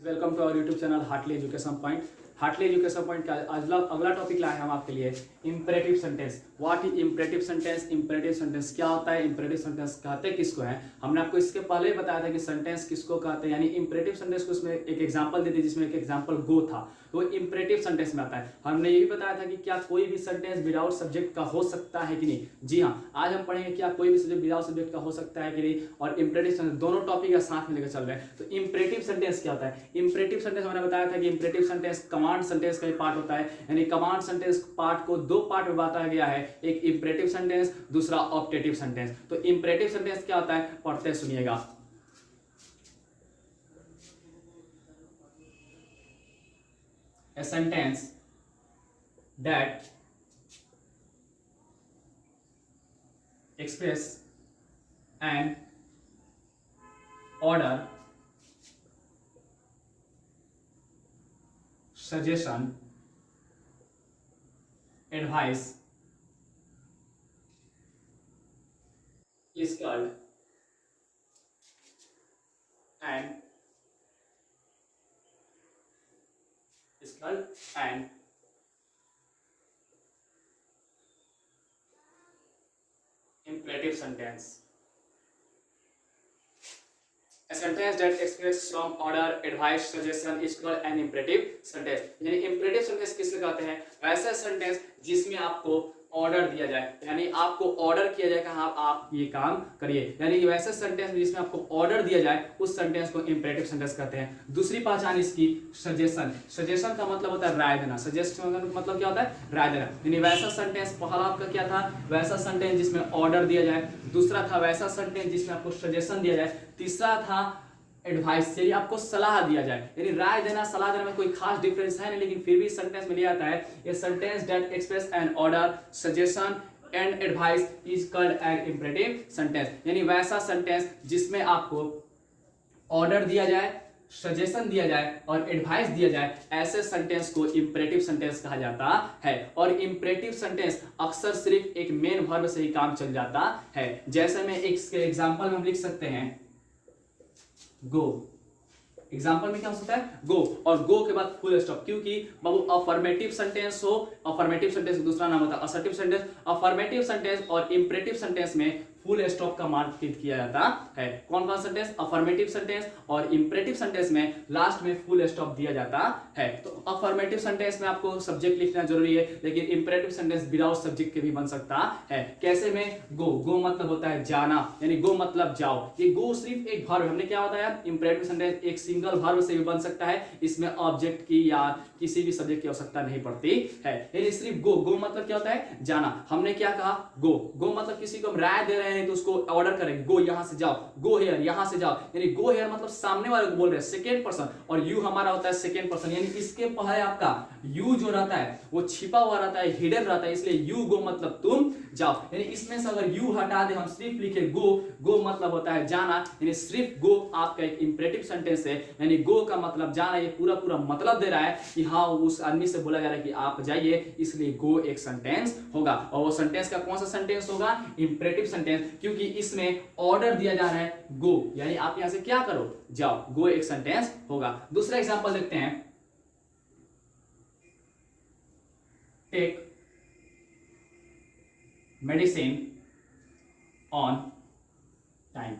Welcome to our YouTube channel Heartly Education Point. Heartly Education Point का अगला topic लाए हम आपके लिए imperative sentence. What is imperative sentence? Imperative sentence क्या होता है? इंपरेटिव सेंटेंस कहते किसको है? हमने आपको इसके पहले ही बताया था कि सेंटेंस किसको कहते हैं, यानी इंपरेटिव सेंटेंस को उसमें एक एग्जांपल दी थी जिसमें एक एग्जांपल गो था, तो इंपरेटिव सेंटेंस में आता है। हमने ये भी बताया था कि क्या कोई भी सेंटेंस विदाउट सब्जेक्ट का हो सकता है कि नहीं। जी हाँ, आज हम पढ़ेंगे क्या कोई भी सब्जेक्ट विदाउट सब्जेक्ट का हो सकता है कि नहीं, और इंपरेटिव सेंटेंस दोनों टॉपिक साथ में लेकर चल रहे हैं। तो इंपरेटिव सेंटेंस क्या होता है? इंपरेटिव सेंटेंस मैंने बताया था कि इंपरेटिव सेंटेंस कमांड सेंटेंस का ही पार्ट होता है, यानी कमांड सेंटेंस पार्ट को दो पार्ट में बांटा गया है, एक इंपरेटिव सेंटेंस, दूसरा ऑप्टेटिव सेंटेंस। तो इंपरेटिव सेंटेंस क्या होता है, पढ़ते सुनिएगा। A sentence that express an order, suggestion, advice is called an imperative sentence. A sentence that expresses some order, advice, suggestion is called an imperative sentence. यानी imperative sentence किससे कहते हैं? ऐसा सेंटेंस जिसमें आपको ऑर्डर दिया जाए, यानी आपको ऑर्डर किया जाए कि हाँ आप ये काम करिए, यानी वैसे सेंटेंस में जिसमें आपको ऑर्डर दिया जाए उस सेंटेंस को इंपरेटिव सेंटेंस कहते हैं। दूसरी पहचान इसकी सजेशन। सजेशन का मतलब होता है राय देना। सजेशन का मतलब क्या होता है? राय देना। यानी वैसा सेंटेंस, पहला आपका क्या था? वैसा सेंटेंस जिसमें ऑर्डर दिया जाए, दूसरा था वैसा सेंटेंस जिसमें आपको सजेशन दिया जाए, तीसरा था एडवाइस, यानी आपको सलाह दिया जाए। यानी राय देना सलाह देने में कोई खास डिफरेंस है नहीं, लेकिन फिर भी सेंटेंस में लिया आता है ये sentence that express an order, suggestion and advice is called an imperative sentence. यानी वैसा सेंटेंस जिसमें आपको ऑर्डर दिया जाए, सजेशन दिया जाए और एडवाइस दिया जाए, ऐसे सेंटेंस को इंपरेटिव सेंटेंस कहा जाता है। और इंपरेटिव सेंटेंस अक्सर सिर्फ एक मेन वर्ब से ही काम चल जाता है। जैसे में एक एग्जांपल में हम लिख सकते हैं गो। एग्जाम्पल में क्या हो सकता है? गो, और गो के बाद फुल स्टॉप, क्योंकि बाबू अफर्मेटिव सेंटेंस हो, अफर्मेटिव सेंटेंस का दूसरा नाम होता है असर्टिव सेंटेंस। अफर्मेटिव सेंटेंस और इंपरेटिव सेंटेंस में फुल स्टॉप का मार्कित किया जाता है। कौन कौन सेंटेंस? अफर्मेटिव सेंटेंस और इंपरेटिव सेंटेंस में लास्ट में फुल स्टॉप दिया जाता है। तो अफर्मेटिव सेंटेंस में आपको सब्जेक्ट लिखना जरूरी है, लेकिन इंपरेटिव सेंटेंस विदाउट सब्जेक्ट के भी बन सकता है। कैसे में? गो। गो मतलब होता है जाना, यानी गो मतलब जाओ। ये गो सिर्फ एक वर्ब, हमने क्या बताया? इंपरेटिव सेंटेंस एक सिंगल वर्ब से भी बन सकता है, इसमें ऑब्जेक्ट की या किसी भी सब्जेक्ट की आवश्यकता नहीं पड़ती है। यानी सिर्फ गो। गो मतलब क्या होता है? जाना। हमने क्या कहा? गो। गो मतलब किसी को हम राय दे रहे हैं तो उसको ऑर्डर करेंगे, गो यहां से जाओ, गो हियर यहां से जाओ। यानी गो हियर मतलब सामने वाले को बोल रहे हैं, सेकंड पर्सन, और यू हमारा होता है सेकंड पर्सन। यानी इसके पहले आपका यू जो रहता है वो छिपा हुआ रहता है, हिडन रहता है, इसलिए यू गो मतलब तुम जाओ। यानी इसमें से अगर यू हटा दे, हम सिर्फ लिखे गो, गो मतलब होता है जाना, यानी सिर्फ गो आपका एक इंपरेटिव सेंटेंस है। यानी गो का मतलब जाना, ये पूरा पूरा मतलब दे रहा है कि हाँ उस आदमी से बोला जा रहा है कि आप जाइए, इसलिए गो एक सेंटेंस होगा। और वो सेंटेंस का कौन सा सेंटेंस होगा? इंपरेटिव सेंटेंस, क्योंकि इसमें ऑर्डर दिया जा रहा है गो, यानी आप यहां से क्या करो? जाओ। गो एक सेंटेंस होगा। दूसरा एग्जांपल देखते हैं। Take medicine on time.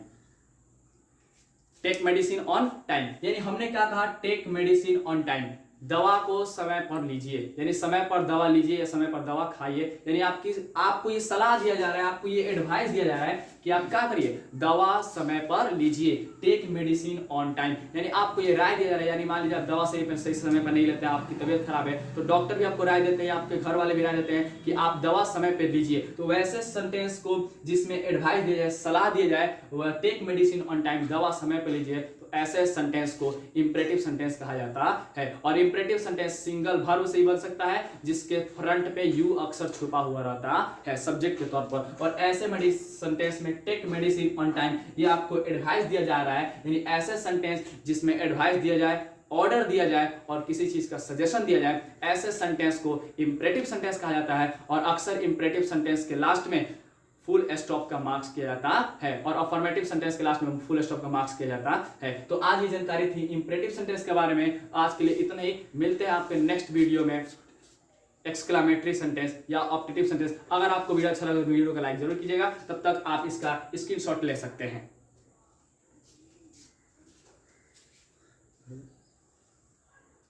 Take medicine on time, यानी हमने क्या कहा? टेक मेडिसिन ऑन टाइम, दवा को समय पर लीजिए, यानी समय पर दवा लीजिए या समय पर दवा खाइए। यानी आपको ये सलाह दिया जा रहा है, आपको ये एडवाइस दिया जा रहा है कि आप क्या करिए? दवा समय पर लीजिए। टेक मेडिसिन ऑन टाइम, यानी आपको ये राय दिया जा रहा है। यानी मान लीजिए आप दवा सही समय पर नहीं लेते हैं, आपकी तबीयत खराब है, तो डॉक्टर भी आपको राय देते हैं, आपके घर वाले भी राय देते हैं कि आप दवा समय पर लीजिए। तो वैसे सेंटेंस को जिसमें एडवाइस दिया जाए, सलाह दिया जाए, वह टेक मेडिसिन ऑन टाइम, दवा समय पर लीजिए, तो ऐसे सेंटेंस को इंपरेटिव सेंटेंस कहा जाता है। और इंपरेटिव सेंटेंस सिंगल वर्ब से ही बन सकता है, जिसके फ्रंट पे यू अक्सर छुपा हुआ रहता है सब्जेक्ट के तौर पर। और ऐसे सेंटेंस में टेक मेडिसिन ऑन टाइम, ये आपको एडवाइस दिया जा रहा है, यानी ऐसे सेंटेंस जिसमें एडवाइस दिया जाए, ऑर्डर दिया जाए और किसी चीज का सजेशन दिया जाए, ऐसे सेंटेंस को इंपरेटिव सेंटेंस कहा जाता है। और अक्सर इंपरेटिव सेंटेंस के लास्ट में फुल स्टॉप का मार्क्स किया जाता है, और अफर्मेटिव सेंटेंस के लास्ट में फुल स्टॉप का मार्क्स किया जाता है। तो आज ये जानकारी थी इंपरेटिव सेंटेंस के बारे में। आज के लिए इतना ही, मिलते हैं आपके नेक्स्ट वीडियो में एक्सक्लामेटरी सेंटेंस या ऑप्टेटिव सेंटेंस। अगर आपको वीडियो अच्छा लगा तो वीडियो को लाइक जरूर कीजिएगा। तब तक आप इसका स्क्रीनशॉट ले सकते हैं।